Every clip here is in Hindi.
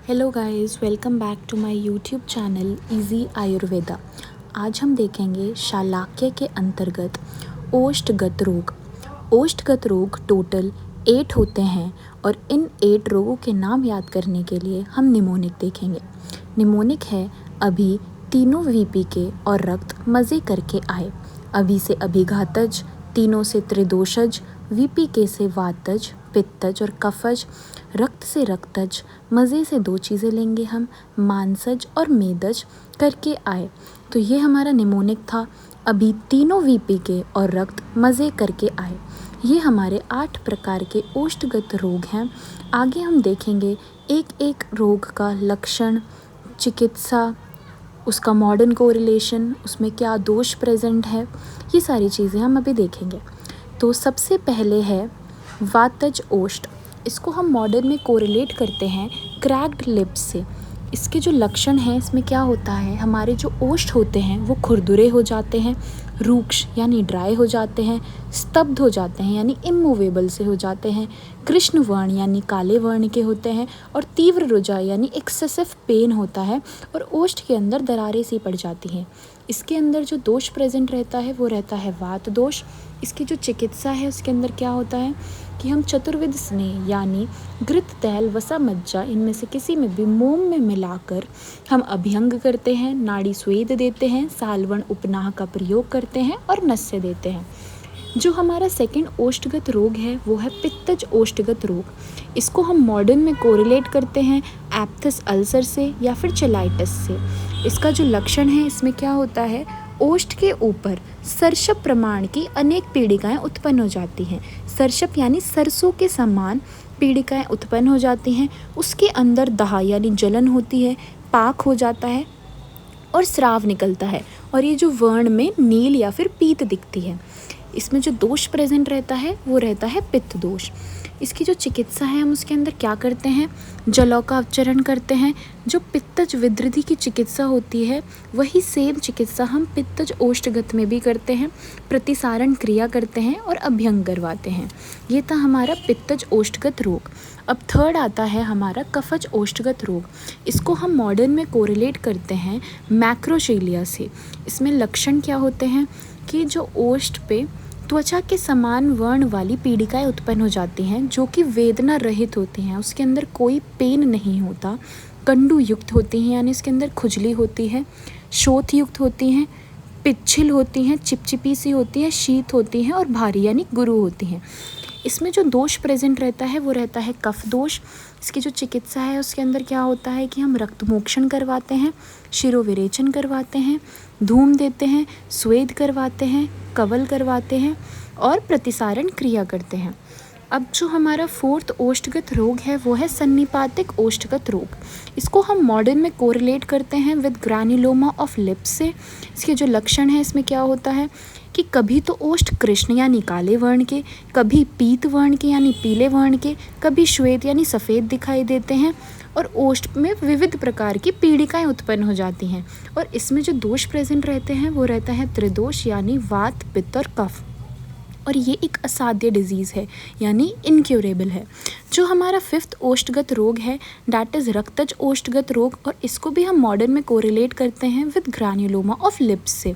Hello guys, welcome back to my YouTube channel easy Ayurveda. आज हम देखेंगे शालाक्य के अंतर्गत ओष्ठगत रोग। ओष्ठगत रोग टोटल 8 होते हैं और इन 8 रोगों के नाम याद करने के लिए हम निमोनिक देखेंगे। निमोनिक है अभी तीनों वीपी के और रक्त मज़े करके आए। अभी से अभिघातज, तीनों से त्रिदोषज, वीपी के से वातज, पित्तज और कफज, रक्त से रक्तज, मज़े से 2 चीज़ें लेंगे हम, मांसज और मेदज करके आए। तो ये हमारा निमोनिक था। अभी तीनों वीपी के और रक्त मज़े करके आए। ये हमारे 8 प्रकार के ओष्ठगत रोग हैं। आगे हम देखेंगे एक एक रोग का लक्षण, चिकित्सा, उसका मॉडर्न कोरिलेशन, उसमें क्या दोष प्रेजेंट है, ये सारी चीज़ें हम अभी देखेंगे। तो सबसे पहले है वातज ओष्ठ। इसको हम मॉडर्न में कोरिलेट करते हैं क्रैक्ड लिप्स से। इसके जो लक्षण हैं, इसमें क्या होता है, हमारे जो ओष्ठ होते हैं वो खुरदुरे हो जाते हैं, रूक्ष यानी ड्राई हो जाते हैं, स्तब्ध हो जाते हैं यानी इमूवेबल से हो जाते हैं, कृष्ण वर्ण यानी काले वर्ण के होते हैं और तीव्र रुझा यानी एक्सेसिव पेन होता है और ओष्ठ के अंदर दरारें सी पड़ जाती हैं। इसके अंदर जो दोष प्रेजेंट रहता है वो रहता है वात दोष। इसकी जो चिकित्सा है उसके अंदर क्या होता है कि हम चतुर्विध स्नेह यानी घृत, तैल, वसा, मज्जा, इनमें से किसी में भी मोम में मिलाकर हम अभ्यंग करते हैं, नाड़ी स्वेद देते हैं, सालवण उपनाह का प्रयोग करते हैं और नस्य देते हैं। जो हमारा सेकंड ओष्ठगत रोग है वो है पित्तज ओष्ठगत रोग। इसको हम मॉडर्न में कोरिलेट करते हैं एप्थस अल्सर से या फिर चेलाइटिस से। इसका जो लक्षण है, इसमें क्या होता है, ओष्ठ के ऊपर सरसप प्रमाण की अनेक पीड़िकाएं उत्पन्न हो जाती हैं। सरसप यानी सरसों के समान पीड़िकाएं उत्पन्न हो जाती हैं। उसके अंदर दाह यानी जलन होती है, पाक हो जाता है और स्राव निकलता है और ये जो वर्ण में नील या फिर पीत दिखती है। इसमें जो दोष प्रेजेंट रहता है वो रहता है पित्त दोष। इसकी जो चिकित्सा है, हम उसके अंदर क्या करते हैं, जलौ का उपचरण करते हैं। जो पित्तज विद्रधि की चिकित्सा होती है वही सेम चिकित्सा हम पित्तज ओष्ठगत में भी करते हैं। प्रतिसारण क्रिया करते हैं और अभ्यंग करवाते हैं। ये था हमारा पित्तज ओष्ठगत रोग। अब थर्ड आता है हमारा कफज ओष्ठगत रोग। इसको हम मॉडर्न में कोरिलेट करते हैं मैक्रोशीलिया से। इसमें लक्षण क्या होते हैं कि जो ओष्ठ पे त्वचा के समान वर्ण वाली पीड़िकाएं उत्पन्न हो जाती हैं जो कि वेदना रहित होती हैं, उसके अंदर कोई पेन नहीं होता, कंडू युक्त होती हैं यानी इसके अंदर खुजली होती है, शोथ युक्त होती हैं, पिच्छिल होती हैं, चिपचिपी सी होती हैं, शीत होती हैं और भारी यानी गुरु होती हैं। इसमें जो दोष प्रेजेंट रहता है वो रहता है कफ दोष। इसकी जो चिकित्सा है उसके अंदर क्या होता है कि हम रक्त मोक्षण करवाते हैं, शिरोविरेचन करवाते हैं, धूम देते हैं, स्वेद करवाते हैं, कवल करवाते हैं और प्रतिसारण क्रिया करते हैं। अब जो हमारा फोर्थ ओष्ठगत रोग है वो है सन्निपातिक ओष्ठगत रोग। इसको हम मॉडर्न में कोरिलेट करते हैं विद ग्रैन्युलोमा ऑफ लिप्स से। इसके जो लक्षण है, इसमें क्या होता है कि कभी तो ओष्ठ कृष्ण यानी काले वर्ण के, कभी पीत वर्ण के यानी पीले वर्ण के, कभी श्वेत यानी सफ़ेद दिखाई देते हैं और ओष्ठ में विविध प्रकार की पीड़िकाएं उत्पन्न हो जाती हैं। और इसमें जो दोष प्रेजेंट रहते हैं वो रहता है त्रिदोष यानी वात, पित्त और कफ। और ये एक असाध्य डिजीज़ है यानी इनक्यूरेबल है। जो हमारा फिफ्थ ओष्ठगत रोग है दैट इज़ रक्तज ओष्ठगत रोग और इसको भी हम मॉडर्न में कोरिलेट करते हैं विद ग्रैन्युलोमा ऑफ लिप्स से।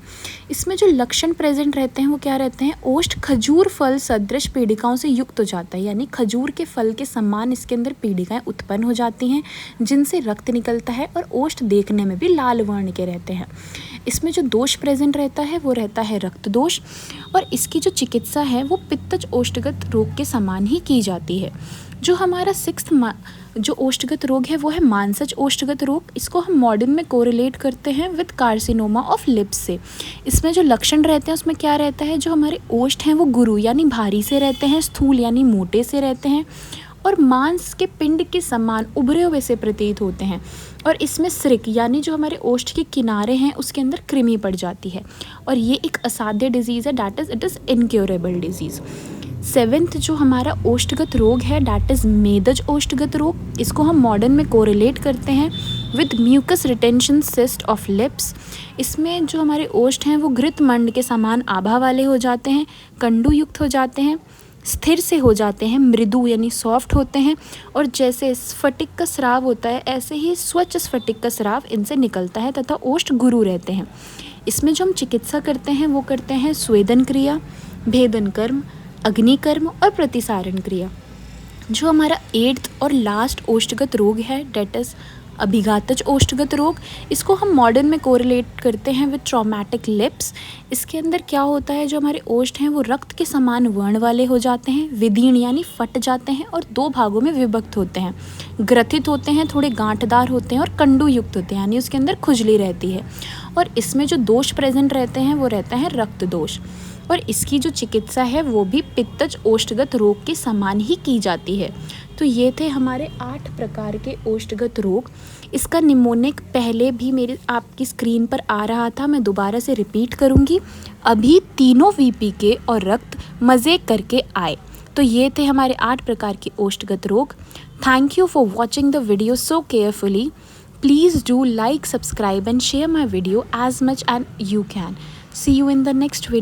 इसमें जो लक्षण प्रेजेंट रहते हैं वो क्या रहते हैं, ओष्ठ खजूर फल सदृश पीड़िकाओं से युक्त हो जाता है यानी खजूर के फल के समान इसके अंदर पीड़िकाएं उत्पन्न हो जाती हैं जिनसे रक्त निकलता है और ओष्ठ देखने में भी लाल वर्ण के रहते हैं। इसमें जो दोष प्रेजेंट रहता है वो रहता है रक्त दोष और इसकी जो चिकित्सा है वो पित्तज ओष्ठगत रोग के समान ही की जाती है। जो हमारा सिक्स्थ जो ओष्ठगत रोग है वो है मांसज ओष्ठगत रोग। इसको हम मॉडर्न में कोरिलेट करते हैं विद कार्सिनोमा ऑफ लिप्स से। इसमें जो लक्षण रहते हैं उसमें क्या रहता है, जो हमारे ओष्ठ हैं वो गुरु यानी भारी से रहते हैं, स्थूल यानी मोटे से रहते हैं और मांस के पिंड के समान उभरे हुए से प्रतीत होते हैं और इसमें सिरिक यानी जो हमारे ओष्ठ के किनारे हैं उसके अंदर कृमि पड़ जाती है और ये एक असाध्य डिजीज़ है, that is it is incurable disease. Seventh जो हमारा ओष्ठगत रोग है दैट इज़ मेदज ओष्ठगत रोग। इसको हम मॉडर्न में कोरिलेट करते हैं with mucus retention cyst of lips. इसमें जो हमारे ओष्ठ हैं वो घृत मंड के समान आभा वाले हो जाते हैं, कंडू युक्त हो जाते हैं, स्थिर से हो जाते हैं, मृदु यानी सॉफ्ट होते हैं, और जैसे स्फटिक का स्राव होता है ऐसे ही स्वच्छ स्फटिक का स्राव इनसे निकलता है तथा ओष्ठ गुरु रहते हैं। इसमें जो हम चिकित्सा करते हैं वो करते हैं स्वेदन क्रिया, भेदन कर्म, अग्निकर्म और प्रतिसारण क्रिया। जो हमारा 8th और लास्ट ओष्ठगत रोग है, डेट इज़ अभिघातज ओष्ठगत रोग, इसको हम मॉडर्न में कोरिलेट करते हैं विद ट्रॉमेटिक लिप्स। इसके अंदर क्या होता है, जो हमारे ओष्ठ हैं वो रक्त के समान वर्ण वाले हो जाते हैं, विदीर्ण यानी फट जाते हैं और 2 भागों में विभक्त होते हैं, ग्रथित होते हैं, थोड़े गांठदार होते हैं और कंडू युक्त होते हैं, यानी उसके अंदर खुजली रहती है। और इसमें जो दोष प्रेजेंट रहते हैं वो रहता है रक्त दोष। और इसकी जो चिकित्सा है वो भी पित्तज ओष्ठगत रोग के समान ही की जाती है। तो ये थे हमारे 8 प्रकार के ओष्ठगत रोग। इसका निमोनिक पहले भी मेरे आपकी स्क्रीन पर आ रहा था, मैं दोबारा से रिपीट करूँगी। अभी तीनों वीपी के और रक्त मज़े करके आए। तो ये थे हमारे 8 प्रकार के ओष्ठगत रोग। Thank you for watching the video so carefully. Please do like, subscribe and share my video as much as you can. See you in the next video.